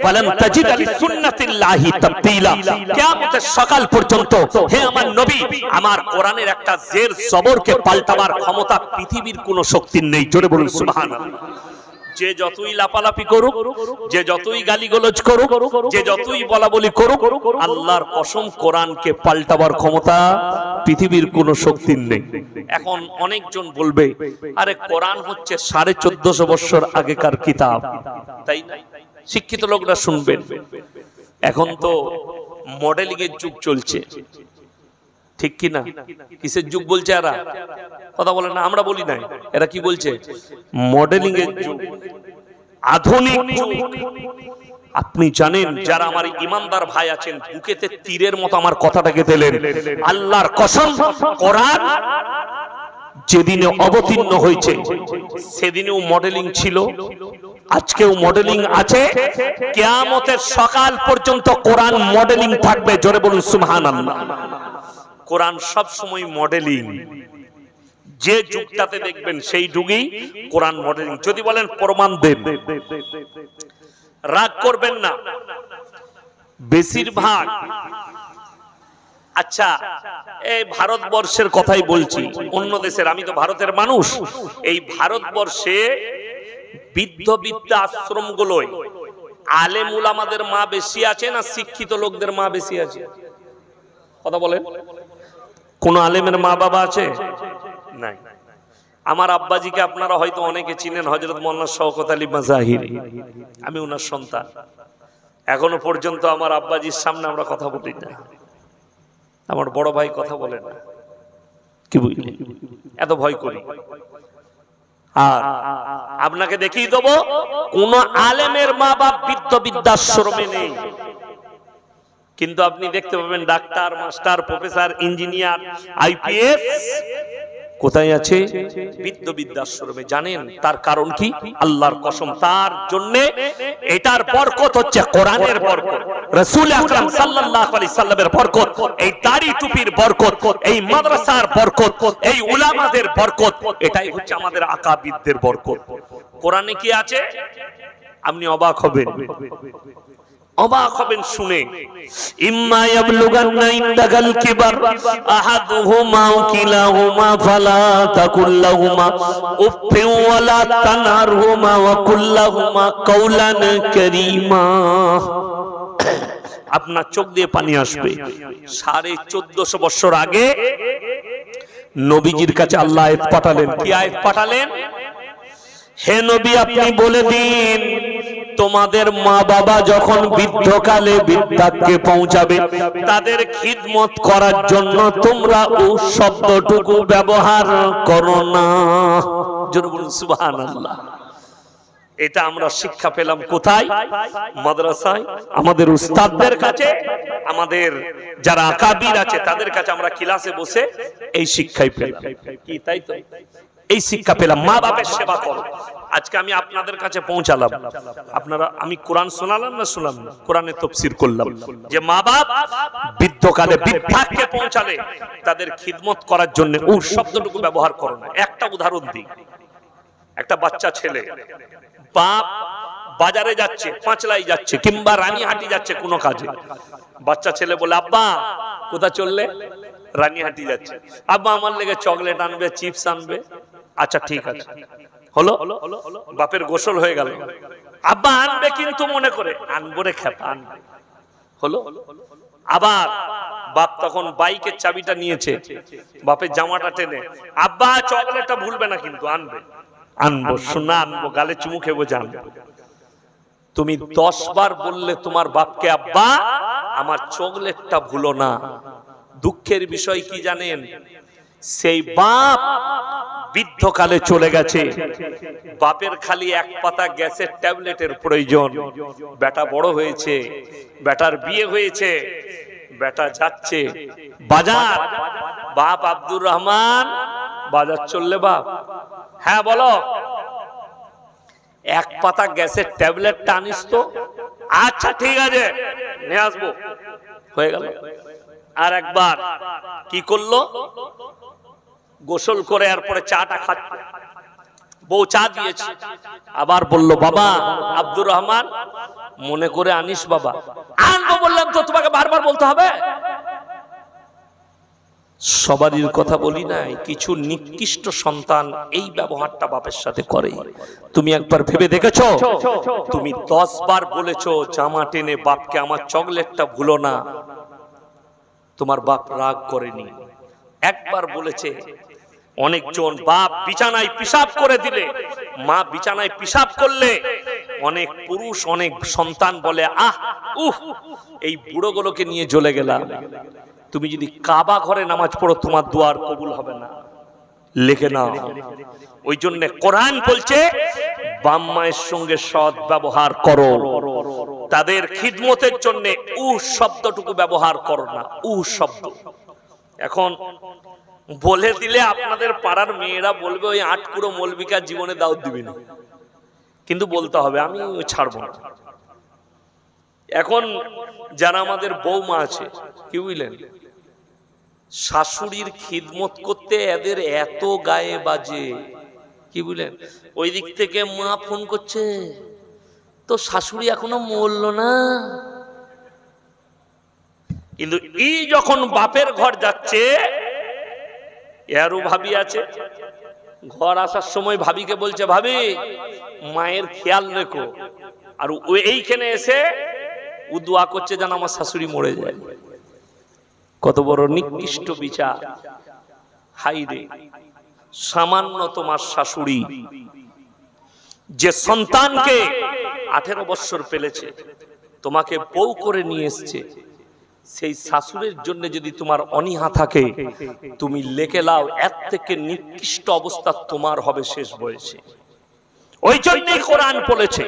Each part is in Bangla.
ফালান তাজিদা লিসুন্নাতিল্লাহি তাবদীলা। কিয়ামতের সকাল পর্যন্ত হে আমার নবী, আমার কোরআনের একটা জের জবরকে পাল্টাবার ক্ষমতা পৃথিবীর কোনো শক্তির নেই। জোরে বলুন সুবহানাল্লাহ। যে যতই লাপালাপি করুক, যে যতই গালিগালাজ করুক, যে যতই বলাবলি করুক, আল্লাহর কসম কোরআনকে পাল্টাবার ক্ষমতা পৃথিবীর কোনো শক্তির নেই। এখন অনেকজন বলবে, আরে কোরআন হচ্ছে 1450 বছর আগেকার কিতাব, তাই না? শিক্ষিত লোকরা শুনবেন, এখন তো মডেলিং এর যুগ চলছে, ঠিক কি না? কিসের যুগ বলছে এরা? কথা বলে না, আমরা বলি না। এরা কি বলছে? মডেলিং এর যুগ, আধুনিক যুগ। আপনি জানেন, যারা আমার ইমানদার ভাই আছেন, বুকেতে তীরের মতো আমার কথাটা গেঁথেলেন। আল্লাহর কসম, কোরআন যেদিনে অবতীর্ণ হয়েছে সেদিনেও মডেলিং ছিল, আজকেও মডেলিং আছে, কিয়ামতের সকাল পর্যন্ত কোরআন মডেলিং থাকবে। জোরে বলুন সুবহানাল্লাহ। কোরআন সব সময় মডেলিং, যে যুগটাতে দেখবেন সেই যুগেই কোরআন মডেলিং। যদি বলেন প্রমাণ দেন, রাগ করবেন না। বেশিরভাগ, আচ্ছা এই ভারতবর্ষের কথাই বলছি, অন্য দেশের, আমি তো ভারতের মানুষ। এই ভারতবর্ষে বৃদ্ধ বৃদ্ধা আশ্রমগুলোয় আলেম উলামাদের মা বেশি আছে না শিক্ষিত লোকদের মা বেশি আছে? কথা বলেন। কোন আলেমের মা বাবা আছে? নাই। আমার আব্বাজিকে আপনারা হয়তো অনেকে চিনেন, হযরত মাওলানা শওকত আলী মাজাহিরি। আমি ওনার সন্তান। এখনো পর্যন্ত আমার আব্বাজির সামনে আমরা কথা বলি না, আমার বড় ভাই কথা বলে না। কি বুঝলেন? এত ভয় করি। আর আপনাকে দেখিয়ে দেবো, কোন আলেমের মা বাপ বৃদ্ধ বৃদ্ধাশ্রমে নেই, কিন্তু আপনি দেখতে পাবেন doctor, master, professor, engineer, IPS কোথায় আছে? বৃদ্ধ বৃদ্ধাশ্রমে। জানেন তার কারণ কি? আল্লাহর কসম, তার জন্য এটার বরকত হচ্ছে কোরআনের বরকত, রাসূল আকরাম সাল্লাল্লাহু আলাইহি সাল্লামের বরকত, এই দাড়ি টুপির বরকত, এই মাদ্রাসার বরকত, এই উলামাদের বরকত, এটাই হচ্ছে আমাদের আকাবিদদের বরকত। কোরআনে কি আছে? আপনি অবাক হবেন, অবাক হবেন শুনে। ইম্মা ইয়াবলুগান্না ইনদাকাল কিবার আহাদুহুমা আও কিলাহুমা ফালা তাকুল লাহুমা উফফিন ওয়ালা তানহারহুমা ওয়া কুল লাহুমা কাওলান কারীমা। আপনার চোখ দিয়ে পানি আসবে। 1450 বছর আগে নবীজির কাছে আল্লাহ আয়াত পাঠালেন। কি আয়াত পাঠালেন? হে নবী, আপনি বলে দিন, তোমাদের মা বাবা যখন বৃদ্ধকালে বৃদ্ধাক্যে পৌঁছাবে, তাদের খিদমত করার জন্য তোমরা ও শব্দটুকু ব্যবহার করো না। জোরে বলুন সুবহানাল্লাহ। এটা আমরা শিক্ষা পেলাম কোথায়? মাদ্রাসায়, আমাদের উস্তাদদের কাছে, আমাদের যারা আকাবির আছে তাদের কাছে আমরা ক্লাসে বসে এই শিক্ষাই পেলাম। কি তাই তো? এই শিক্ষা পেলাম, মা বাবার সেবা করো। আজকে আমি আপনাদের কাছে পৌঁছালাম, আপনারা, আমি কোরআন শোনালাম না শোনালাম না? কোরআনে তাফসীর করলাম যে মা বাপ বৃদ্ধকালে বৃদ্ধাক্যে পৌঁছালে তাদের খিদমত করার জন্য ও শব্দটুকু ব্যবহার করো না। একটা উদাহরণ দিই। একটা বাচ্চা ছেলে, বাপ বাজারে যাচ্ছে, পাঁচলাই যাচ্ছে কিংবা রানীহাটি যাচ্ছে কোনো কাজে, বাচ্চা ছেলে বলে, আব্বা কোথায় চললে? রানীহাটি যাচ্ছে। আব্বা আমার লেগে চকলেট আনবে, চিপস আনবে। আচ্ছা ঠিক আছে, হলো। বাপের গোসল হয়ে গেল। আব্বা আনবে কিন্তু মনে করে, আনবো রে খেপা, আনবে। হলো। আবার বাপ তখন বাইকের চাবিটা নিয়েছে, বাপের জামাটা টেনে, আব্বা চকলেটটা ভুলবে না কিন্তু, আনবে। আনবো, শোনা আনবো, গালে চুমু খেবো, জানবো। তুমি 10 বার বললে তোমার বাপকে, আব্বা আমার চকলেটটা ভুলো না। দুঃখের বিষয় কি জানেন? সেই বাপ বৃদ্ধকালে চলে গেছে, বাপের খালি এক পাতা গ্যাসের ট্যাবলেটের প্রয়োজন। বেটা বড় হয়েছে, বেটার বিয়ে হয়েছে, বেটা যাচ্ছে বাজার। বাপ আব্দুর রহমান, বাজার চললে বাপ? হ্যাঁ বলো। এক পাতা গ্যাসের ট্যাবলেটটা আনিস তো। আচ্ছা ঠিক আছে, নিয়ে আসবো। হয়ে গেল। আর একবার কি করলো? গোসল করে এরপরে চাটা খাচ্ছে। বউ চা দিয়েছে, আবার বলল বাবা আব্দুর রহমান মনে করে আনিস বাবা। আনবো বললাম তো তোমাকে বারবার বলতে হবে? সবারই কথা বলি নাই, কিছু নিকৃষ্ট সন্তান এই ব্যবহারটা বাপের সাথে করে। তুমি একবার ভেবে দেখেছো? তুমি 10 বার বলেছো জামা টেনে বাপকে আমার চকলেটটা ভুলো না, তোমার বাপ রাগ করেনি। একবার বলেছে। অনেকজন বাপ বিছানায় পিশাব করে দিলে, মা বিছানায় পিশাব করলে অনেক পুরুষ অনেক সন্তান বলে আহ উহ এই বুড়োগুলোকে নিয়ে জ্বলে গেলাম। তুমি যদি কাবা ঘরে নামাজ পড়ো তোমার দোয়ার কবুল হবে না, লিখে নাও। ওই জন্য কোরআন বলছে বাপ মায়ের সঙ্গে সৎ ব্যবহার করো, তাদের খিদমতের জন্য শব্দটুকু ব্যবহার করো না, শব্দ। এখন বলে দিলে আপনাদের পাড়ার মেয়েরা বলবে ওই আটকুড়ো মৌলবিকা জীবনে দাওয়াত দিবে না, কিন্তু বলতে হবে, আমি ছাড়বো না। এখন যারা আমাদের বৌমা আছে কি বুঝলেন, শাশুড়ির খিদমত করতে এদের এত গায়ে বাজে কি বুঝলেন। ওই দিক থেকে মা ফোন করছে, তো শাশুড়ি এখনো মরল না, কিন্তু এই যখন বাপের ঘর যাচ্ছে এরও ভাবি আছে, ঘর আসার সময় ভাবিকে বলছে ভাবি মায়ের খেয়াল রেখো, আর এইখানে এসে ও দোয়া করছে যেন আমার শাশুড়ি মরে যায়। কত বড় নিকৃষ্ট বিচার! হাই রে, সামান্য তোমার শাশুড়ি যে সন্তানকে 18 বছর পেলেছে, তোমাকে বউ করে নিয়ে এসছে, সেই শাশুড়ির জন্য যদি তোমার অনীহা থাকে, তুমি লেখে লাও এর থেকে নিকৃষ্ট অবস্থা তোমার হবে শেষ বয়সে। ওই জন্যই কোরআন বলেছে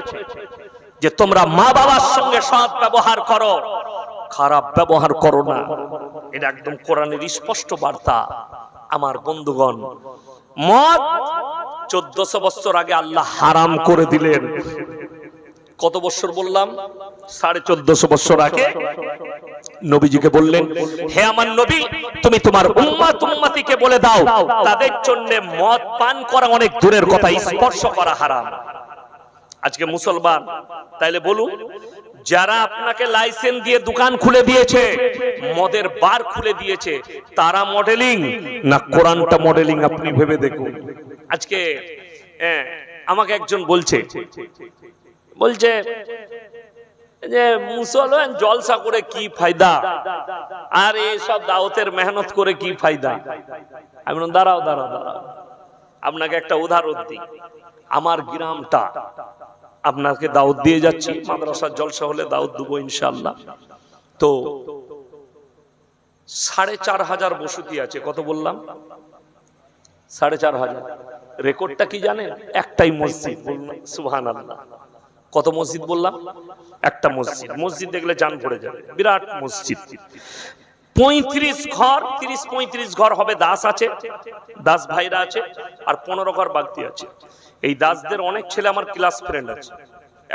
যে তোমরা মা বাবার সঙ্গে সৎ ব্যবহার করো, খারাপ ব্যবহার করো না। এটা একদম কোরআনের স্পষ্ট বার্তা। আমার বন্ধুগণ, মদ 1400 বছর আগে আল্লাহ হারাম করে দিলেন। কত বছর বললাম? 1450 বছর আগে নবীজিকে বললেন, হে আমার নবী, তুমি তোমার উম্মত উম্মতিকে বলে দাও তাদের জন্য মদ পান করা অনেক দূরের কথা, স্পর্শ করা হারাম। আজকে মুসলমান, তাইলে বলুন, যারা আপনাকে লাইসেন্স দিয়ে দোকান খুলে দিয়েছে, মদের বার খুলে দিয়েছে, তারা মডেলিং না কোরআনটা মডেলিং? আপনি ভেবে দেখুন। আজকে আমাকে একজন বলছে যে মুসলমান জলসা করে কি ফায়দা, আর এইসব দাওয়াতের মেহনত করে কি ফায়দা? আমি বললাম দাঁড়াও, আপনাকে একটা উদাহরণ দিই। আমার গ্রামটা আপনাকে দাওয়াত দিয়ে যাচ্ছি, মাদ্রাসার জলসা হলে দাওয়াত দেবো ইনশাআল্লাহ। তো 4500 বসতি আছে। কত বললাম? 4500। রেকর্ডটা কি জানেন? একটাই মসজিদ। সুবহানাল্লাহ। কত মসজিদ বললাম? একটা মসজিদ। মসজিদ দেখলে জান পড়ে যাবে, বিরাট মসজিদ। 35 ঘর, 30-35 ঘর হবে দাস আছে, দাস ভাইরা আছে, আর 15 ঘর বাগদি আছে। এই দাসদের অনেক ছেলে আমার ক্লাস ফ্রেন্ড আছে।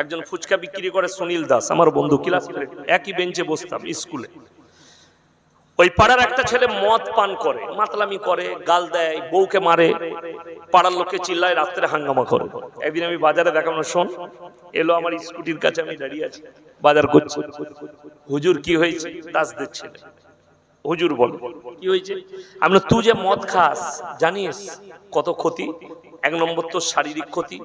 একজন ফুচকা বিক্রি করে, সুনীল দাস, আমার বন্ধু, ক্লাস ফ্রেন্ড, একই বেঞ্চে বসতাম স্কুলে। ওই পাড়ার একটা ছেলে মদ পান করে, মাতলামি করে, গাল দেয়, বউকে মারে, পাড়ার লোকে চিল্লায়, রাত্রে হাঙ্গামা করে। একদিন আমি বাজারে দেখানো, শোন, এলো আমার স্কুটির কাছে, আমি দাঁড়িয়ে আছি, বাজার করছি। হুজুর কি হয়েছে? দাসদের ছেলে। হুজুর বল কি হয়েছে? আমি বললাম, তুই যে মদ খাস জানিস কত ক্ষতি? 1 নম্বর তোর শারীরিক ক্ষতি,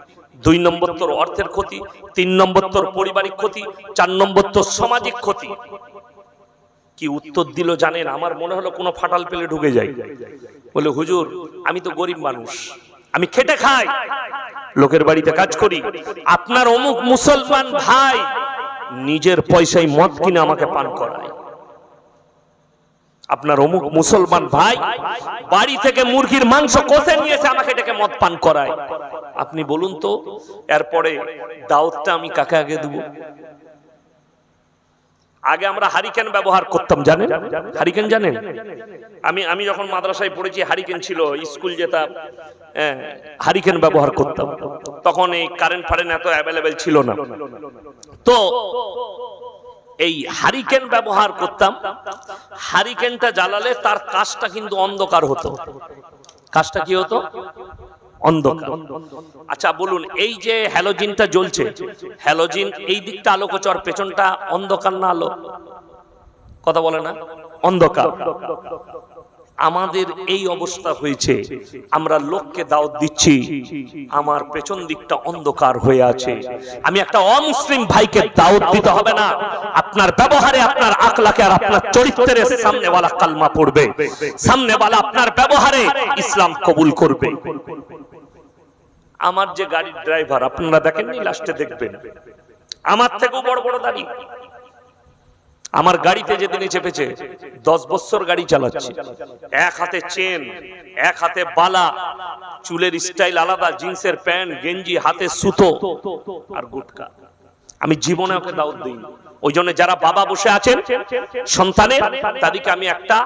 2 নম্বর তোর অর্থের ক্ষতি, 3 নম্বর তোর পারিবারিক ক্ষতি, 4 নম্বর তোর সামাজিক ক্ষতি। কি উত্তর দিল জানেন? আমার মনে হলো কোনো ফাটাল পেলে ঢুকে যায়। বলে, হুজুর আমি তো গরিব মানুষ, আমি খেটে খাই, লোকের বাড়িতে কাজ করি, আপনার অমুক মুসলমান ভাই নিজের পয়সায় মদ কিনে আমাকে পান করায়। আপনার অমুক মুসলমান ভাই বাড়ি থেকে মুরগির মাংস কষে নিয়েছে, আমাকে ডেকে মদ পান করায়। আপনি বলুন তো, এরপরে দাওয়াতটা আমি কাকে আগে দেব? আগে আমরা হারিকেন ব্যবহার করতাম, জানেন? হারিকেন জানেন? আমি যখন মাদ্রাসায় পড়েছি হারিকেন ছিল, স্কুল যেতাম, হারিকেন ব্যবহার করতাম। তখন এই কারেন্ট ফারেন্ট এত অ্যাভেলেবেল ছিল না, তো এই হারিকেন ব্যবহার করতাম। হারিকেনটা জ্বালালে তার কাজটা কিন্তু অন্ধকার হতো। কাজটা কি হতো? অন্ধকার। আচ্ছা বলুন, এই যে হ্যালোজিনটা জ্বলছে, হ্যালোজিন এই দিকটা আলোকচর, পেছনটা অন্ধকার না আলো? কথা বলে না? অন্ধকার। আমাদের এই অবস্থা হয়েছে, আমরা লোককে দাওয়াত দিচ্ছি, আমার পেছন দিকটা অন্ধকার হয়ে আছে। আমি একটা অমুসলিম ভাইকে দাওয়াত দিতে হবে না, আপনার ব্যবহারে, আপনার আখলাকে আর আপনার চরিত্রের সামনেওয়ালা কালমা পড়বে, সামনেওয়ালা আপনার ব্যবহারে ইসলাম কবুল করবে। আমার যে গাড়ির ড্রাইভার, আপনারা দেখেননি, লাস্টে দেখবেন, আমার থেকেও বড় বড় দাড়ি। আমার গাড়িতে যেদিনে চেপেছে 10 বছর গাড়ি চালাচ্ছে, এক হাতে চেন, এক হাতে বালা, চুলের স্টাইল আলাদা, জিন্সের প্যান্ট গেঞ্জি, হাতে সুতো আর গুটকা। আমি জীবনে ওকে দাওয়াত দিইনি। ওই জন্য যারা বাবা বসে আছেন সন্তানের, তাদেরকে আমি একটা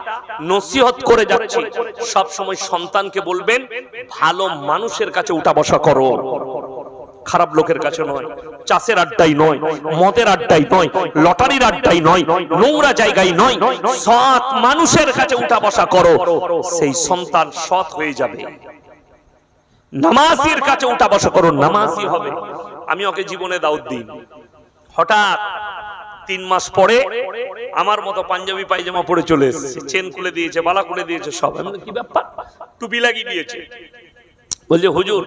নসিহত করে যাচ্ছি, সব সময় সন্তানকে বলবেন ভালো মানুষের কাছে উঠা বসা করো, খারাপ লোকের কাছে নয়, চাষের আড্ডাই নয়, মদের আড্ডাই নয়, লটারির আড্ডাই নয়, নোংরা জায়গায় নয়, সৎ মানুষের কাছে উঠা বসা করো, সেই সন্তান সৎ হয়ে যাবে। নামাজির কাছে উঠা বসা করো, নামাজি হবে। আমি ওকে জীবনে দাওয়াত দিই। হঠাৎ 3 মাস পরে আমার মতো পাঞ্জাবি পায়জামা পরে চলে এসেছে, চেন খুলে দিয়েছে, বালা খুলে দিয়েছে, সব। কি ব্যাপার? টুপি লাগিয়ে দিয়েছে। বলছে হুজুর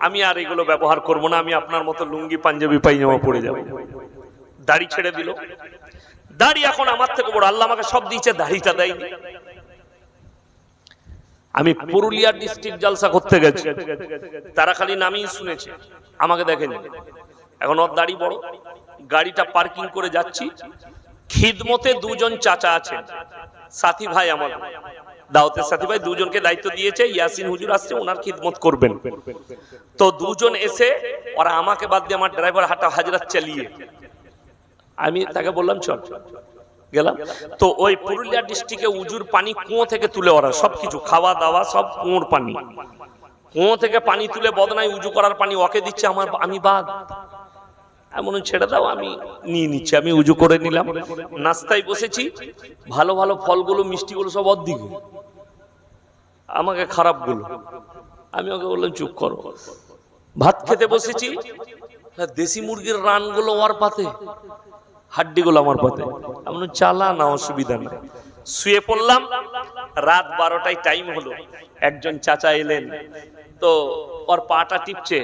আমি আর এগুলো ব্যবহার করব না, আমি আপনার মতো লুঙ্গি পাঞ্জাবি পায়জামা পরে যাব। দাড়ি ছেড়ে দিল। দাড়ি এখন আমার থেকে বড়, আল্লাহ আমাকে সব দিয়েছে, দাড়িটা দেয়নি। আমি পুরুলিয়া ডিস্ট্রিক্ট জলসা করতে গেছি, তারা খালি নামই শুনেছে, আমাকে দেখেনি। এখন ওর দাড়ি বড়। গাড়িটা পার্কিং করে যাচ্ছি, খিদমতে 2 জন চাচা আছেন, সাথী ভাই, আমার দাওয়াতের সাথী ভাই, 2 জনকে দায়িত্ব দিয়েছে, ইয়াসিন হুজুর আসছে, ওনার খিদমত করবেন। তো 2 জন এসে ওরা আমাকে বাদ দিয়ে, আমার ড্রাইভার হাঁটা হাজরাত চালিয়ে, আমি তাকে বললাম চল, গেলাম। তো ওই পুরুলিয়া ডিস্ট্রিক্টে উজুর পানি কুয়ো থেকে তুলে, ওরা সবকিছু খাওয়া দাওয়া সব কুয়োর পানি, কুয়ো থেকে পানি তুলে বদনায় উজু করার পানি ওকে দিচ্ছে, আমি বাদ। এমন ছেড়ে দাও, আমি নিয়ে নিচ্ছি। আমি উজু করে নিলাম, নাস্তায় বসেছি, ভালো ভালো ফলগুলো মিষ্টিগুলো সব অর্ধেকে, আমাকে খারাপ গুলো। আমি ওকে বললাম চুপ করো। ভাত খেতে বসেছি, দেশি মুরগির রানগুলো ওর পাতে, হাড্ডিগুলো আমার পাতে। আমি চালা না, অসুবিধা নেই। শুয়ে পড়লাম। রাত 12টায় টাইম হলো, একজন চাচা এলেন, তো और पाटा टिपचे,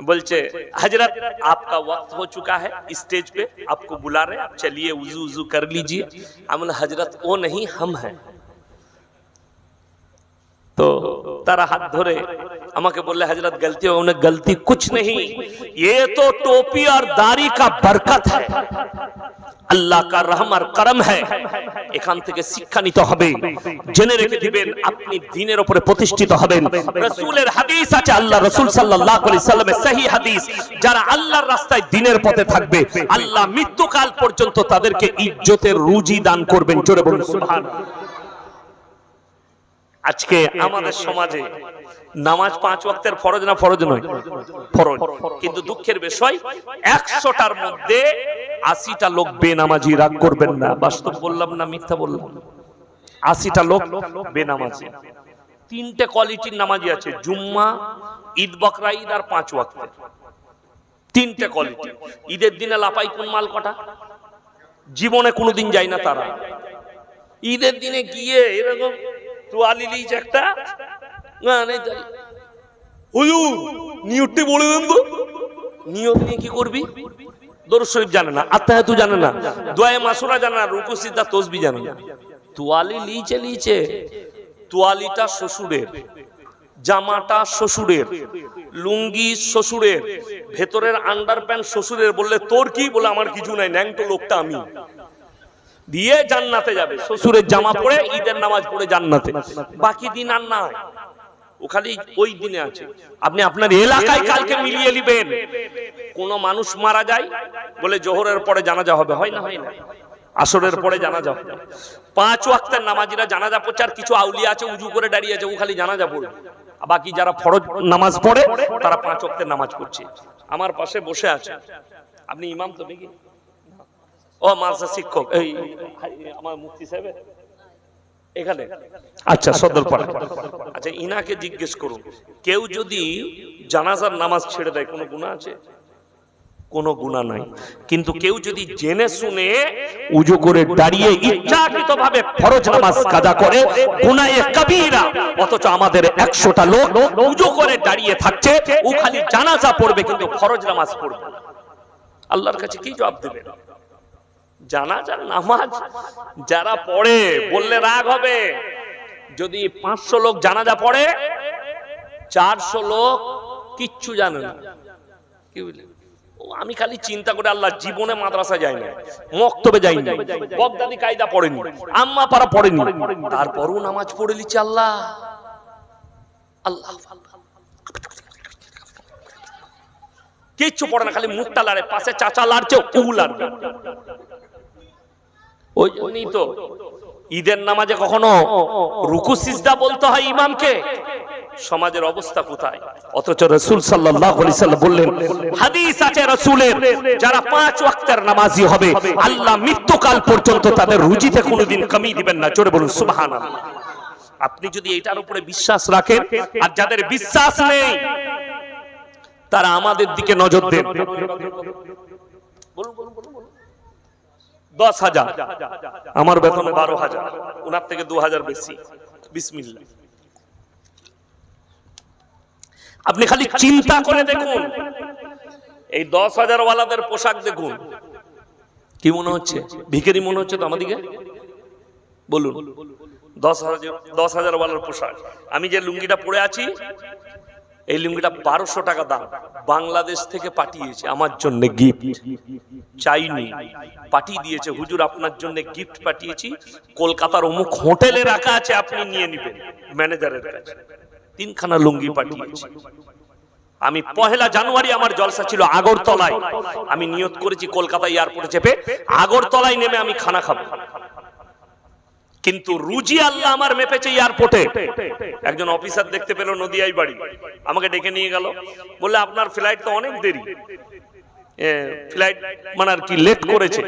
बोलचे हजरत आपका वक्त हो चुका है, स्टेज पे आपको बुला रहे, आप चलिए वुजू वुजू कर लीजिए। हम हजरत वो नहीं, हम हैं। तो तारा हाथ धरे আমাকে বললে হযরত गलती हो, उन्हें गलती कुछ नहीं, ये तो टोपी और दाढ़ी का बरकत है, আল্লাহ का रहम और करम है। এখান থেকে শিক্ষা নিতে হবে, জেনে রেখে দিবেন, আপনি দ্বীনের উপরে প্রতিষ্ঠিত হবেন। রাসূলের হাদিস আছে, আল্লাহ রাসূল সাল্লাল্লাহু আলাইহি সাল্লামের সহিহ হাদিস, যারা আল্লাহর রাস্তায় দ্বীনের পথে থাকবে, আল্লাহ মৃত্যুকাল পর্যন্ত তাদেরকে ইজ্জতের রুজি দান করবেন। জোরে বলুন সুবহানাল্লাহ। আজকে আমাদের সমাজে নামাজ 5 ওয়াক্তের ফরজ না ফরজ নয়? ফরজ। কিন্তু দুঃখের বিষয় 100টার মধ্যে 80টা লোক বেনামাজি। রাগ করবেন না, বাস্তব বললাম না মিথ্যা বললাম? 80টা লোক বেনামাজি। 3টে কোয়ালিটির নামাজি আছে, জুম্মা, ঈদ, বকরা ঈদ আর 5 ওয়াক্তের। 3টে কোয়ালিটি। ঈদের দিনে লাপাই কোন মাল কটা, জীবনে কোনোদিন যায় না তারা। ঈদের দিনে গিয়ে এরকম তোয়ালি লিজ একটা, হুজুর নিয়তটি বলে দেন তো। নিয়ত নিয়ে কি করবি? দরুদ শরীফ জানে না, আত্তাহিয়াতু জানে না, দোয়ায়ে মাসুরা জানে না, রুকু সিজদা তাসবিহ জানে না। তোয়ালি লিচে, তোয়ালিটা শ্বশুরের, জামাটা শ্বশুরের, লুঙ্গি শ্বশুরের, ভেতরের আন্ডারপ্যান্ট শ্বশুরের। বললে তোর কি? বলে আমার কিছু নাই, ন্যাংটো লোকটা আমি। দিয়ে জান্নাতে যাবে, শ্বশুরের জামা পরে ঈদের নামাজ পড়ে জান্নাতে। বাকি দিন আর না, ও খালি ওই দিনে আছে। আপনি আপনার এলাকায় কালকে মিলিয়ে নেবেন। কোন মানুষ মারা যায়, বলে জোহরের পরে জানাজা হবে, হয় না? হয় না। আসরের পরে জানাজা হবে। 5 ওয়াক্তের নামাজিরা জানাজা পড়ছে, আর কিছু আউলিয়া আছে উজু করে দাঁড়িয়ে আছে, ও খালি জানাজা পড়বে। বাকি যারা ফরজ নামাজ পড়ে তারা 5 ওয়াক্তের নামাজ পড়ছে। আমার পাশে বসে আছে, আপনি ইমাম তো নাকি? ও মাদ্রাসা শিক্ষক, এই আমার মুফতি সাহেব এখানে আচ্ছা সদরপাড়া। আচ্ছা ইনাকে জিজ্ঞেস করুন, কেউ যদি জানাজার নামাজ ছেড়ে দেয় কোনো গুনাহ আছে? কোনো গুনাহ নাই। কিন্তু কেউ যদি জেনে শুনে উজু করে দাঁড়িয়ে ইচ্ছাকৃতভাবে ফরজ নামাজ কাজা করে গুনাহে কবিরা, অথচ আমাদের 100টা লোক উজু করে দাঁড়িয়ে থাকছে, ও খালি জানাজা পড়বে কিন্তু ফরজ নামাজ পড়বে না। আল্লাহর কাছে কি জবাব দেবে? জানাজার নামাজ যারা পড়ে বললে রাগ হবে, যদি 500 লোক জানাজা পড়ে 400 লোক কিচ্ছু জানে না। কি বুঝলেন? আমি খালি চিন্তা করে আল্লাহ, জীবনে মাদ্রাসা যাই না, মক্তবে যাই না, বগদাদি কায়দা পড়েনি, আম্মা পারা পড়েনি, তারপরও নামাজ পড়ে লিচ্ছে আল্লাহ আল্লাহ। কিচ্ছু পড়ে না, খালি মুখটা লাড়ে, পাশে চাচা লাড়ছে ও লাড়বে। ওই জন্যই তো ঈদের নামাজে কখনো রুকু সিজদা বলতে হয় ইমামকে। সমাজের অবস্থা কোথায়? অথচ রাসূল সাল্লাল্লাহু আলাইহি সাল্লাম বললেন, হাদিস আছে রাসূলের, যারা 5 ওয়াক্তের নামাজি হবে আল্লাহ মৃত্যুকাল পর্যন্ত তাদের রুজিতে কোনোদিন কমি দিবেন না। জোরে বলুন সুবহানাল্লাহ। আপনি যদি এটার উপরে বিশ্বাস রাখেন, আর যাদের বিশ্বাস নেই তারা আমাদের দিকে নজর দেন। বলুন বলুন বলুন। 10,000, আমার বেতন 12,000, ওনার থেকে 2,000 বেশি। বিসমিল্লাহ। আপনি খালি চিন্তা করে দেখুন, এই 10,000 ওয়ালাদের পোশাক দেখুন, কি মনে হচ্ছে? ভিখারি মনে হচ্ছে তো আমাদিকে? বলুন। 10,000 ওয়ালার পোশাক। আমি যে লুঙ্গিটা পরে আছি, এই লুঙ্গিটা 1200 টাকা দাম, বাংলাদেশ থেকে পাঠিয়েছে আমার জন্য গিফট, চাইনি, পাঠিয়ে দিয়েছে, হুজুর আপনার জন্য গিফট পাঠিয়েছি, কলকাতার অমুক হোটেলে রাখা আছে, আপনি নিয়ে নেবেন, ম্যানেজারের কাছে। 3খানা লুঙ্গি পাঠিয়েছি। আমি 1 জানুয়ারি আমার জলসা ছিল আগরতলায়, আমি নিয়ত করেছি কলকাতা এয়ারপোর্টে চেপে আগরতলায় নেমে আমি খানা খাবো, কিন্তু রুজি আল্লাহ আমার মেপেছে এয়ারপোর্টে। একজন অফিসার দেখতে পেল, নদিয়ায় বাড়ি, আমাকে ডেকে নিয়ে গেল, বললে আপনার ফ্লাইট তো অনেক দেরি, ফ্লাইট মানে আর কি লেট করেছে,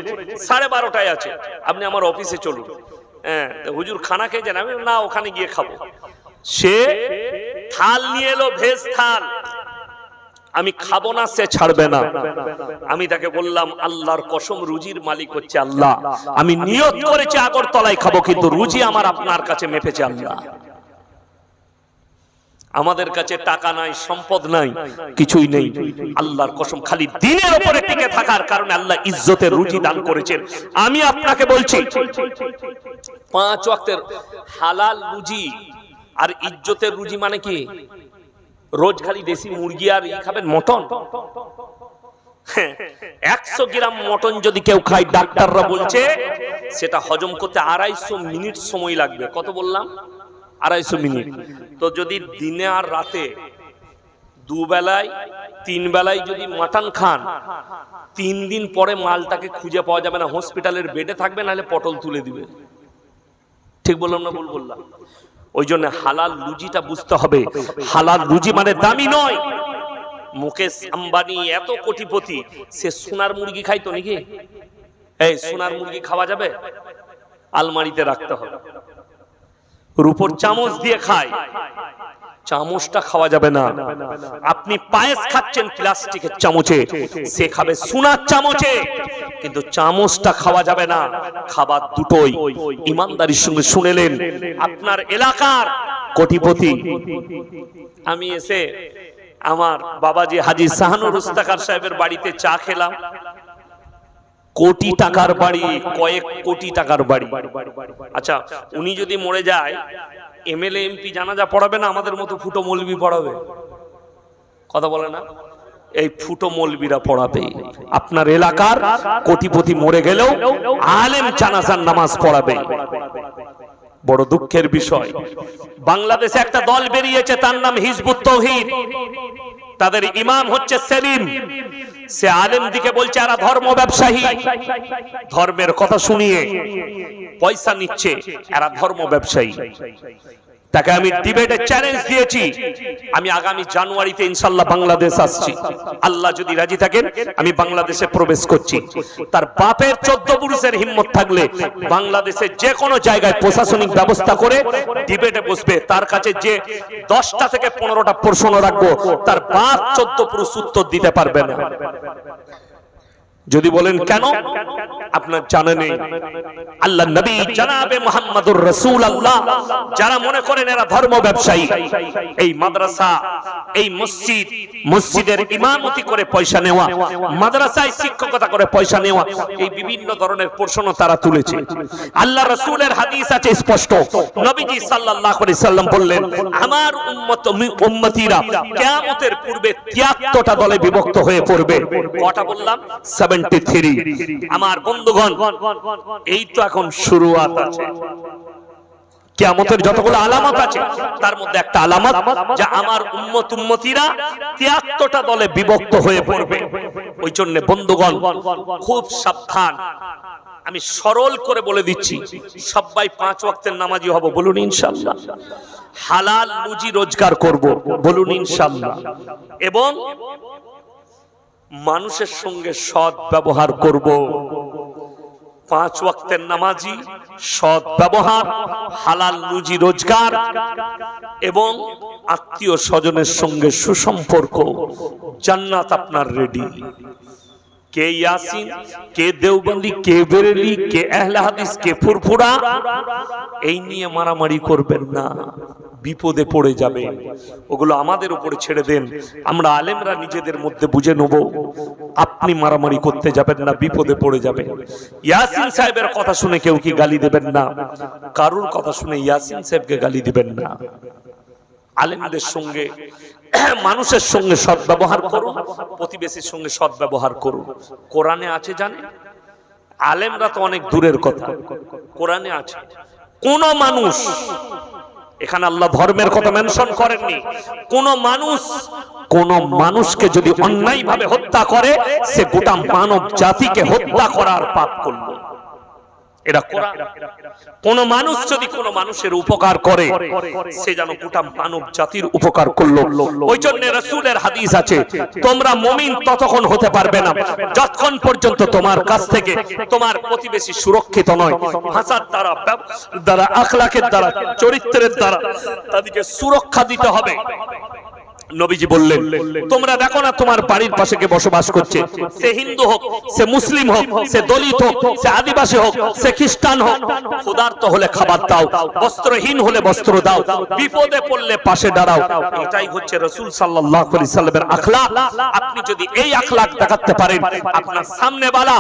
12:30টায় আছে, আপনি আমার অফিসে চলুন। হুজুর খানা খেয়েছেন? আমি না, ওখানে গিয়ে খাবো। সে থাল নিয়ে এলো, ভেজ থাল, আমি খাবো না, সে ছাড়বে না। আমি তাকে বললাম, আল্লাহর কসম রুজির মালিক হচ্ছে আল্লাহ, আমি নিয়ত করেছি আগরতলায় খাবো, কিন্তু রুজি আমার আপনার কাছে মেপেছে আল্লাহ। আমাদের কাছে টাকা নাই, সম্পদ নাই, কিছুই নেই, আল্লাহর কসম খালি দ্বীনের উপরে টিকে থাকার কারণে আল্লাহ ইজ্জতের রুজি দান করেছেন। আমি আপনাকে বলছি 5 ওয়াক্তের হালাল রুজি আর ইজ্জতের রুজি মানে কি? রোজ খালি দেশি মুরগি আর খাবেন মটন? 100 গ্রাম মটন যদি কেউ খায়, ডাক্তাররা বলছে সেটা হজম করতে 250 মিনিট সময় লাগবে। কত বললাম? 250 মিনিট। তো যদি দিনে আর রাতে 2 বেলায় 3 বেলায় যদি মটন খান, 3 দিন পরে মালটাকে খুঁজে পাওয়া যাবে না, হসপিটালের বেডে থাকবে, নাহলে পটল তুলে দিবে। ঠিক বললাম না ভুল বললাম? ওই জন্য হালাল রুজিটা বুঝতে হবে। হালাল রুজি মানে দামি নয়। মুকেশ আম্বানি এত কোটিপতি, সে সোনার মুরগি খাইতো নাকি? এই সোনার মুরগি খাওয়া যাবে? আলমারিতে রাখতে হবে। রূপোর চামচ দিয়ে খায়, চামচটা খাওয়া যাবে না। আপনি পায়েস খাচ্ছেন প্লাস্টিকের চামচে, সে খাবে সোনার চামচে, কিন্তু চামচটা খাওয়া যাবে না। খাবার দুটোই ইমানদারির সঙ্গে শুনেলেন। আপনার এলাকার কোটিপতি, আমি এসে আমার বাবাজি হাজী শাহানুর রুস্তাকার সাহেবের বাড়িতে চা খেলাম। কোটি টাকার বাড়ি, কয়েক কোটি টাকার বাড়ি। আচ্ছা, উনি যদি মরে যায়, এমএলএ এমপি জানাজা পড়াবে না, আমাদের মতো ফুটো মৌলবি পড়াবে? কথা বলে না? এই ফুটো মৌলবিরা পড়াবে। আপনার এলাকার কোটিপতি মরে গেলেও আলেম জানাজার নামাজ পড়াবে। বড় দুঃখের বিষয়, বাংলাদেশে একটা দল বেরিয়েছে, তার নাম হিজবুত তাওহীদ। তাদের ইমাম হচ্ছে সেলিম। সে আলেম দিকে বলছে এরা ধর্ম ব্যবসায়ী, ধর্মের কথা শুনিয়ে পয়সা নিচ্ছে, এরা ধর্ম ব্যবসায়ী। তাকে আমি ডিবেটে চ্যালেঞ্জ দিয়েছি, আমি আগামী জানুয়ারিতে ইনশাআল্লাহ বাংলাদেশ আসছি, আল্লাহ যদি রাজি থাকেন আমি বাংলাদেশে প্রবেশ করছি। তার বাপের 14 পুরুষের হিম্মত থাকলে বাংলাদেশের যে কোনো জায়গায় প্রশাসনিক ব্যবস্থা করে ডিবেটে বসবে। তার কাছে যে 10টা থেকে 15টা প্রশ্ন রাখবো, তার বাপ 14 পুরুষ উত্তর দিতে পারবে না। যদি বলেন কেন, আপনার জানা নেই। আল্লাহ নবী জনাবে মুহাম্মদুর রাসূলুল্লাহ যারা মনে করেন এরা ধর্ম ব্যবসায়ী, এই মাদ্রাসা, এই মসজিদ, মসজিদের ইমামতি করে পয়সা নেওয়া, মাদ্রাসায় শিক্ষকতা করে পয়সা নেওয়া, এই বিভিন্ন ধরনের প্রশ্ন তারা তুলেছে। আল্লাহ রাসূলের হাদিস আছে স্পষ্ট, নবীজি সাল্লাল্লাহু আলাইহি সাল্লাম বললেন, আমার উম্মতিরা কিয়ামতের পূর্বে 73টা দলে বিভক্ত হয়ে পড়বে। কটা বললাম? 73। আমার বন্ধুগণ, এই তো এখন শুরুয়াত আছে। কিয়ামতের যতগুলো আলামত আছে তার মধ্যে একটা আলামত যে আমার উম্মতিরা 73টা দলে বিভক্ত হয়ে পড়বে। ওই জন্য বন্ধুগণ খুব সাবধান। আমি সরল করে বলে দিচ্ছি, সবাই 5 ওয়াক্তের নামাজি হব, বলুন ইনশাআল্লাহ। হালাল রুজি রোজগার করব, বলুন ইনশাআল্লাহ। এবং মানুষের সঙ্গে সৎ ব্যবহার করব। 5 ওয়াক্তের নামাজি, সৎ ব্যবহার, হালাল রুজি রোজগার এবং আত্মীয় স্বজনের সঙ্গে সুসম্পর্ক, জান্নাত আপনার রেডি। কে ইয়াসিন, কে দেওবন্দি, কে বেরেলি, কে আহলে হাদিস, কে ফুরফুরা, এই নিয়ে মারামারি করবেন না, বিপদে পড়ে যাবে। ওগুলো আমাদের উপরে ছেড়ে দেন, আমরা আলেমরা নিজেদের মধ্যে বুঝে নেব। আপনি মারামারি করতে যাবেন না, বিপদে পড়ে যাবেন। ইয়াসিন সাহেবের কথা শুনে কেউ কি গালি দেবেন না, কারুর কথা শুনে ইয়াসিন সাহেবকে গালি দিবেন না। আলেমদের সঙ্গে, মানুষের সঙ্গে সৎ ব্যবহার করুন, প্রতিবেশীর সঙ্গে সৎ ব্যবহার করুন। কোরআনে আছে জানেন, আলেমরা তো অনেক দূরের কথা, কোরআনে আছে কোন মানুষ, এখানে আল্লাহ ধর্মের কথা মেনশন করেননি, কোন মানুষকে যদি অন্যায়ভাবে হত্যা করে সে গোটা মানব জাতিকে হত্যা করার পাপ করলো। এটা কোরআন। কোন মানুষ যদি কোন মানুষের উপকার করে সে যেন গোটা মানব জাতির উপকার করলো। ওই জন্য রাসূলের হাদিস আছে, তোমরা মুমিন ততক্ষণ হতে পারবে না যতক্ষণ পর্যন্ত তোমার কাছ থেকে তোমার প্রতিবেশী সুরক্ষিত নয়। ভাষার দ্বারা, আখলাকের দ্বারা, চরিত্রের দ্বারা তাদেরকে সুরক্ষা দিতে হবে। নবীজি বললেন, তোমরা দেখো না তোমার বাড়ির পাশে কে বসবাস করছে, সে হিন্দু হোক, সে মুসলিম হোক, সে দলিত হোক, সে আদিবাসী হোক, সে খ্রিস্টান হোক, ক্ষুধার্ত হলে খাবার দাও, বস্ত্রহীন হলে বস্ত্র দাও, বিপদে পড়লে পাশে দাঁড়াও। এটাই হচ্ছে রাসূল সাল্লাল্লাহু আলাইহি সাল্লামের আখলাক। আপনি যদি এই আখলাক দেখাতে পারেন, আপনার সামনেওয়ালা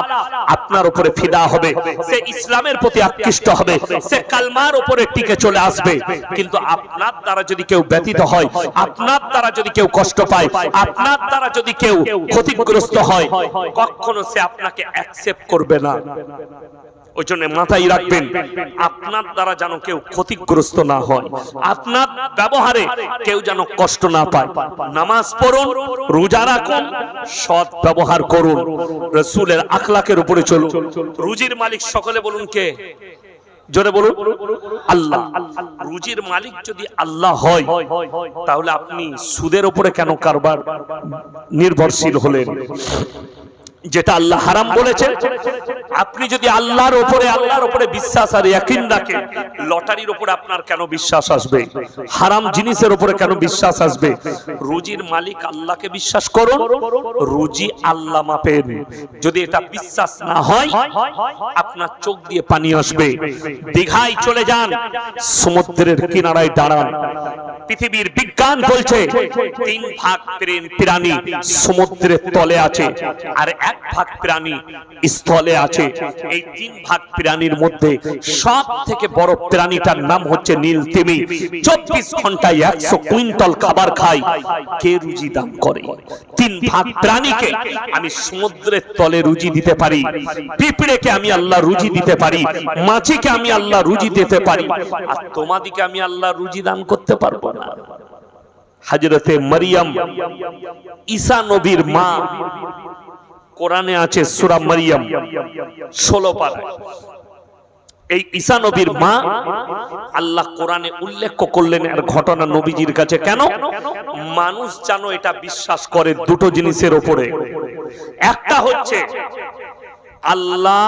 আপনার উপরে ফিদা হবে, সে ইসলামের প্রতি আকৃষ্ট হবে, সে কালমার উপরে টিকে চলে আসবে। কিন্তু আপনার দ্বারা যদি কেউ ব্যতীত হয়, আপনার দ্বারা যদি কেউ কষ্ট পায়, আপনার দ্বারা যদি কেউ ক্ষতিগ্রস্ত হয়, কখনো সে আপনাকে অ্যাকসেপ্ট করবে না। ওই জন্য মাথায় রাখবেন, আপনার দ্বারা যেন কেউ ক্ষতিগ্রস্ত না হয়, আপনার ব্যবহারে কেউ যেন কষ্ট না পায়। নামাজ পড়ুন, রোজা রাখুন, সৎ ব্যবহার করুন, রাসূলের আখলাকের উপরে চলুন। রুজির মালিক সকলে বলুন কে? জোরে বলুন, আল্লাহ। রুজির মালিক যদি আল্লাহ হয়, তাহলে আপনি সুদের উপরে কেন কারবার নির্ভরশীল হলেন? যেটা আল্লাহ হারাম বলেছেন, আপনি যদি আল্লাহর উপরে বিশ্বাস আর ইয়াকিন রাখেন, লটারির উপরে আপনার কেন বিশ্বাস আসবে? হারাম জিনিসের উপরে কেন বিশ্বাস আসবে? রুজির মালিক আল্লাহকে বিশ্বাস করুন, রুজি আল্লাহ মাপেন। যদি এটা বিশ্বাস না হয়, আপনার চোখ দিয়ে পানি আসবে। দীঘায় চলে যান, সমুদ্রের কিনারায় দাঁড়ান, পৃথিবীর বিজ্ঞান বলছে 3 ভাগ প্রাণী সমুদ্রের তলে আছে আর 1 ভাগ প্রাণী স্থলে আছে। এই 3 ভাগ প্রাণীর মধ্যে সব থেকে বড় প্রাণীটার নাম হচ্ছে নীল তিমি। 24 ঘন্টায় 100 কুইন্টাল খাবার খায়। কে রুজি দান করে? 3 ভাগ প্রাণীকে আমি সমুদ্রের তলে রুজি দিতে পারি, পিঁপড়েকে আমি আল্লাহ রুজি দিতে পারি, মাছিকে আমি আল্লাহ রুজি দিতে পারি, আর তোমাদিকে আমি আল্লাহ রুজি দান করতে পারবো না। হযরতে মারিয়াম, ঈসা নবীর মা, কোরআনে আছে সূরা মারিয়াম 16 পারা। এই ঈসা নবীর মা আল্লাহ কোরআনে উল্লেখ করলেন আর ঘটনা নবীজির কাছে কেন? মানুষ যেন এটা বিশ্বাস করে দুটো জিনিসের উপরে। একটা হচ্ছে আল্লাহ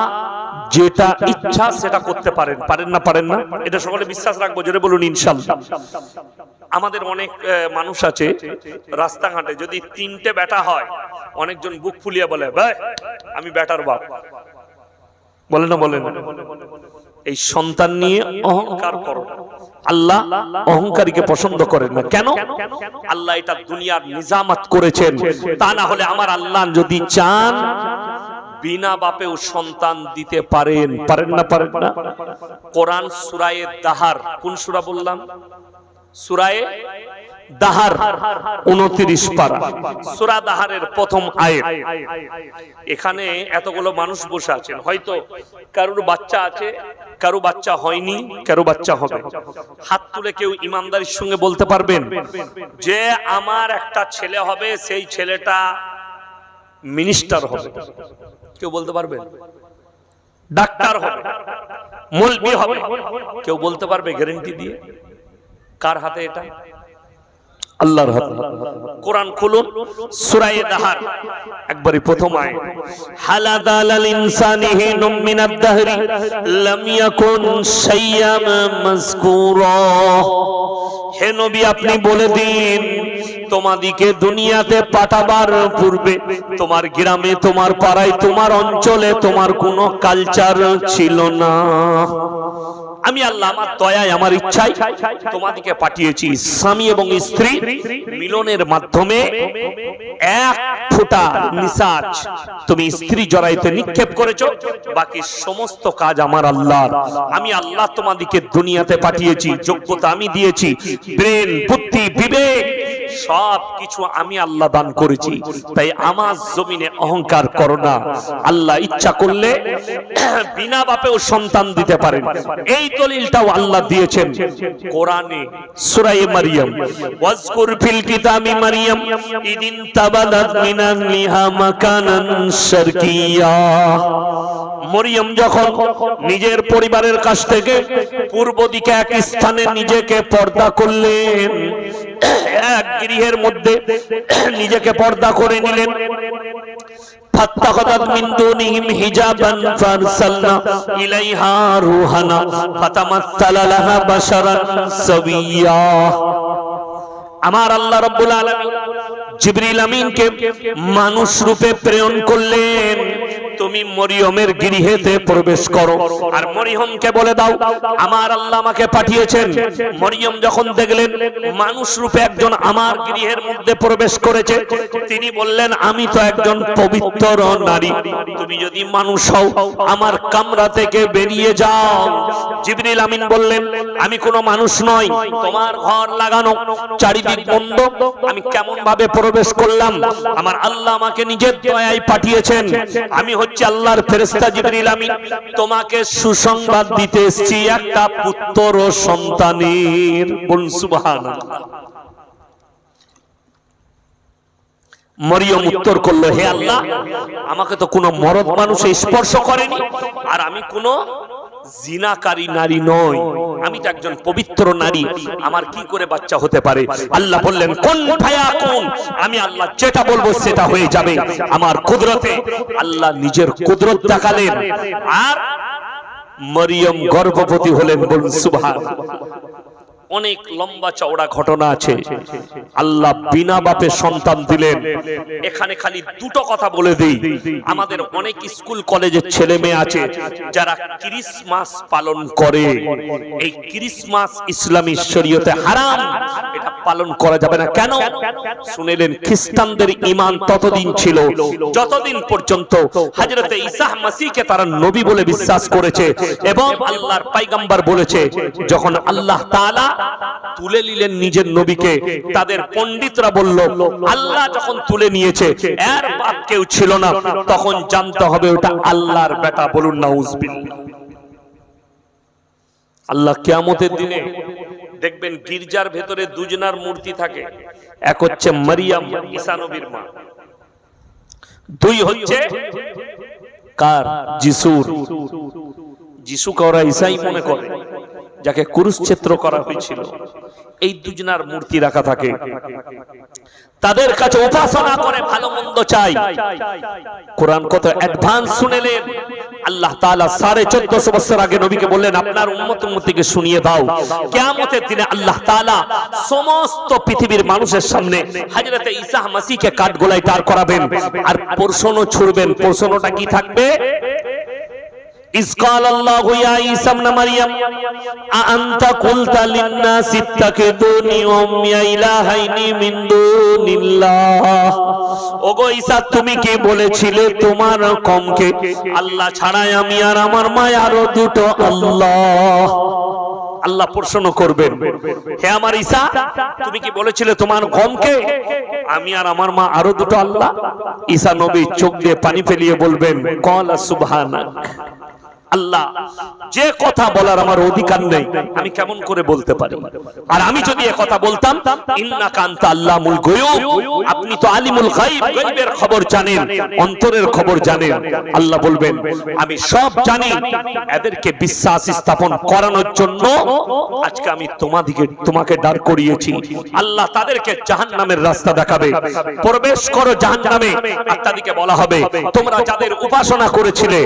যেটা ইচ্ছা সেটা করতে পারেন, পারেন না? পারেন না, এটা সকলে বিশ্বাস রাখবো, জোরে বলুন ইনশাআল্লাহ। আমাদের অনেক মানুষ আছে রাস্তাঘাটে যদি তিনটে বেটা হয়, অনেকজন বুক ফুলিয়ে বলে ভাই আমি বেটার বাপ, বলে না? বলে না? এই সন্তান নিয়ে অহংকার করো। আল্লাহ অহংকারীকে পছন্দ করেন না। কেন? আল্লাহ এটা দুনিয়ার নিজামত করেছেন। তা না হলে আমার আল্লাহ যদি চান বিনা বাপেও সন্তান দিতে পারেন। পারেন না? পারেন না? কোরআন সূরায়ে দাহার, কোন সূরা বললাম? সূরায়ে দাহার 29 পারা, সূরা দাহারের প্রথম আয়াত। এখানে এতগুলো মানুষ বসে আছেন, হয়তো কারোর বাচ্চা আছে, কারো বাচ্চা হয়নি, কারো বাচ্চা হবে। হাত তুলে কেউ ইমানদারির সঙ্গে বলতে পারবেন যে আমার একটা ছেলে হবে, সেই ছেলেটা মিনিস্টার হবে? কেউ বলতে পারবেন? ডাক্তার হবে, মৌলবি হবে? কেউ বলতে পারবে গ্যারান্টি দিয়ে? কার হাতে এটা? আল্লাহর হাতে। কোরআন খুলুন, সূরা দাহার একবারই প্রথম আয়াত। হালাদাল ইনসানি হিনুম মিনাদ দাহরি লাম ইয়াকুন শাইয়াম মাযকুরা। হে নবী আপনি বলে দিন তোমাদিকে দুনিয়াতে পাঠাবার পূর্বে তোমার গ্রামে, তোমার পাড়ায়, তোমার অঞ্চলে তোমার কোনো কালচার ছিল না। আমি আল্লাহ আমার দয়ায়, আমার ইচ্ছায় তোমাদিকে পাঠিয়েছি। স্বামী এবং স্ত্রী মিলনের মাধ্যমে এক ফোঁটা নিসাজ তুমি স্ত্রী জরায়ুতে নিক্ষেপ করেছো, বাকি সমস্ত কাজ আমার আল্লাহর। আমি আল্লাহ তোমাদিকে দুনিয়াতে পাঠিয়েছি, যোগ্যতা আমি দিয়েছি, ব্রেন, বুদ্ধি, বিবেক সব কিছু আমি আল্লাহ দান করেছি। তাই আমার জমিনে অহংকার করো না। আল্লাহ ইচ্ছা করলে বিনা বাপেও সন্তান দিতে পারেন। এই দলিলটাও আল্লাহ দিয়েছেন কোরআনে সূরা মারইয়াম। ওয়াজকুর ফিল কিতাবি মারইয়াম ইদিন তাবাদাত মিনাল্লিহা মাকানান শারকিয়া। মরিয়ম যখন নিজের পরিবারের কাছ থেকে পূর্ব দিকে এক স্থানে নিজেকে পর্দা করলেন, এক গৃহের মধ্যে নিজেকে পর্দা করে নিলেন। ফাত্তাখাযাত মিন দুনিহিম হিজাবান ফারসালনা ইলাইহা রূহানা ফাতামাত্তালা লাহা বাশারান সাবিয়্যা। আমার আল্লাহ রাব্বুল আলামিন জিবরিল আমিনকে মানুষ রূপে প্রেরণ করলেন, তুমি মরিয়মের গৃহেতে প্রবেশ করো আর মরিয়মকে বলে দাও আমার আল্লাহ আমাকে পাঠিয়েছেন। মরিয়ম যখন দেখলেন মানুষ রূপে একজন আমার গৃহের মধ্যে প্রবেশ করেছে, তিনি বললেন আমি তো একজন পবিত্র নারী, তুমি যদি মানুষ হও আমার কামরা থেকে বেরিয়ে যাও। জিবরিল আমিন বললেন আমি কোনো মানুষ নই, তোমার ঘর লাগানো, চারিদিক বন্ধ, আমি কেমন ভাবে প্রবেশ করলাম? আমার আল্লাহ আমাকে নিজের দয়ায় পাঠিয়েছেন, আমি হচ্ছে আল্লাহর ফেরেশতা জিবরিল আমিন, তোমাকে সুসংবাদ দিতে এসেছি একটা পুত্র সন্তানের। বলুন সুবহানাল্লাহ। মরিয়ম উত্তর করলো, হে আল্লাহ আমাকে তো কোনো মরদ মানুষ স্পর্শ করেনি, আর আমি কোনো জিনাকারী নারী নই, আমি তো একজন পবিত্র নারী, আমার কি করে বাচ্চা হতে পারে? আল্লাহ বললেন কোন ফায়াকুন, আমি আল্লাহ যেটা বলবো সেটা হয়ে যাবে আমার কুদরতে। আল্লাহ নিজের কুদরত দেখালেন আর মরিয়ম গর্ভবতী হলেন। বলুন সুবহানাল্লাহ। অনেক লম্বা চওড়া ঘটনা আছে। আল্লাহ বিনা বাপে সন্তান দিলেন। এখানে খালি দুটো কথা বলে দেই, আমাদের অনেক স্কুল কলেজের ছেলে মেয়ে আছে যারা ক্রিসমাস পালন করে। এই ক্রিসমাস ইসলামী শরীয়তে হারাম, এটা পালন করা যাবে না। কেন শুনেলেন? খ্রিস্টানদের ঈমান ততদিন ছিল যতদিন পর্যন্ত হযরত ঈসা মসিহকে তারা নবী বলে বিশ্বাস করেছে এবং আল্লাহর পয়গম্বর বলেছে। যখন আল্লাহ তাআলা তুলে নিলেন নিজের নবীকে, তাদের পণ্ডিতরা বলল আল্লাহ যখন তুলে নিয়েছে এর বাপ কেউ ছিল না, তখন জানতে হবে ওটা আল্লাহর বেটা। বলুন নাউজুবিল্লাহ। আল্লাহ কিয়ামতের দিনে দেখবেন গির্জার ভেতরে দুজনার মূর্তি থাকে, এক হচ্ছে মারিয়াম ঈসা নবীর মা, দুই হচ্ছে কার? যিশুর। যিশুকে ওরা ঈসাই মনে করে, যাকে কুরুক্ষেত্র করা হয়েছিল। এই দুজনার মূর্তি রাখা থাকে, তাদের কাছে উপাসনা করে ভালো মন্দ চাই। কোরআন কত অ্যাডভান্স শুনেলেন। আল্লাহ তাআলা 1450 বছর আগে নবীকে বললেন, আপনার উম্মতকে শুনিয়ে দাও, কিয়ামতের দিনে আল্লাহ তাআলা সমস্ত পৃথিবীর মানুষের সামনে হযরতে ঈসা মাসিহকে কাঠগোলায় দাঁড় করাবেন আর প্রশ্ন ছুড়বেন। প্রশ্নটা কি থাকবে? إذ قال الله يا عيسى ابن مريم أأنت قلت للناس اتخذوني وأمي إلهين من دون الله। ওগো ঈসা, তুমি কি বলেছিলে তোমার কওমকে আল্লাহ ছাড়াই আমি আর আমার মা আরো দুটো আল্লাহ? আল্লাহ প্রশ্ন করবেন, হে আমার ঈসা, তুমি কি বলেছিলে তোমার কওমকে আমি আর আমার মা আরো দুটো আল্লাহ? ঈসা নবী চোখ দিয়ে পানি ফেলিয়ে বলবেন, ক্বালা সুবহানাক। আল্লাহ, যে কথা বলার আমার অধিকার নেই, আমি কেমন করে বলতে পারি? আর আমি যদি এই কথা বলতাম, ইন্নাকা আনতা আল্লামুল গায়ব, আপনি তো আলিমুল গায়ব, গায়বের খবর জানেন, অন্তরের খবর জানেন। আল্লাহ বলবেন, আমি সব জানি। এদেরকে বিশ্বাস স্থাপন করানোর জন্য আজকে আমি তোমাকে দাঁড় করিয়েছি। আল্লাহ তাদেরকে জাহান্নামের রাস্তা দেখাবে, প্রবেশ করো জাহান্নামে। আর তাদেরকে বলা হবে, তোমরা যাদের উপাসনা করেছিলে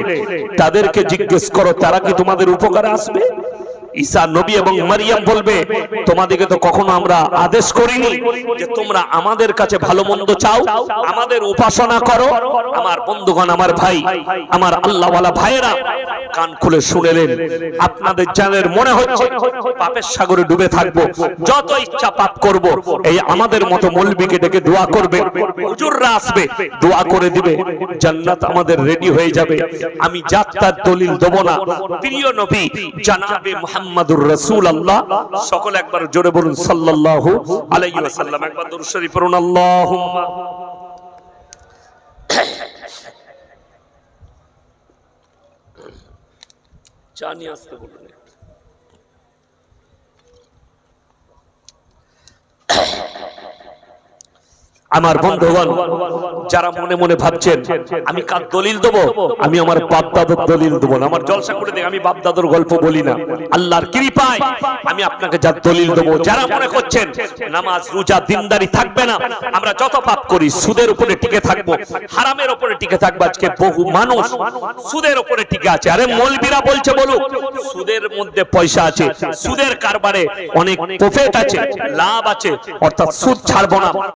তাদেরকে জিজ্ঞেস করো, তারা কি তোমাদের উপকারে আসবে? ঈসা নবী এবং মারিয়াম বলবে, তোমাদেরকে তো কখনো আমরা আদেশ করিনি যে তোমরা আমাদের কাছে ভালো মন্দ চাও, আমাদের উপাসনা করো। আমার বন্ধুগণ, আমার ভাই, আমার আল্লাহওয়ালা ভাইয়েরা, কান খুলে শুনেলেন। আপনাদের জানের মনে হচ্ছে পাপের সাগরে ডুবে থাকবো, যত ইচ্ছা পাপ করব, এই আমাদের মতো মৌলবীকে ডেকে দোয়া করবে, হুজুররা আসবে, দোয়া করে দিবে, জান্নাত আমাদের রেডি হয়ে যাবে। আমি যাত্রার দলিল দেব না। প্রিয় নবী জনাবে মুহাম্মদুর রাসূলুল্লাহ, সকলে একবার জোরে বলুন সাল্লাল্লাহু আলাইহি ওয়াসাল্লাম। একবার দরুদ শরীফ পড়ুন, আল্লাহুম্মা। জানি আসতে বলুন। আমার বন্ধুগণ, যারা মনে মনে ভাবছেন আমি কার দলিল দেবো, আমি আমার বাপ দাদার দলিল দেবো না। আমার জলসা করে দেখ, আমি বাপ দাদার গল্প বলি না। আল্লাহর কৃপায় আমি আপনাকে যার দলিল দেবো। যারা মনে করছেন নামাজ রোজা দিনদারি থাকবে না, আমরা যত পাপ করি সুদের উপরে টিকে থাকবো, হারামের উপরে টিকে থাকবো। আজকে বহু মানুষ সুদের উপরে টিকে আছে। আরে মৌলবীরা বলছে বলুক, সুদের মধ্যে পয়সা আছে, সুদের কারবারে অনেক প্রফিট আছে, লাভ আছে, অর্থাৎ সুদ ছাড়বো না।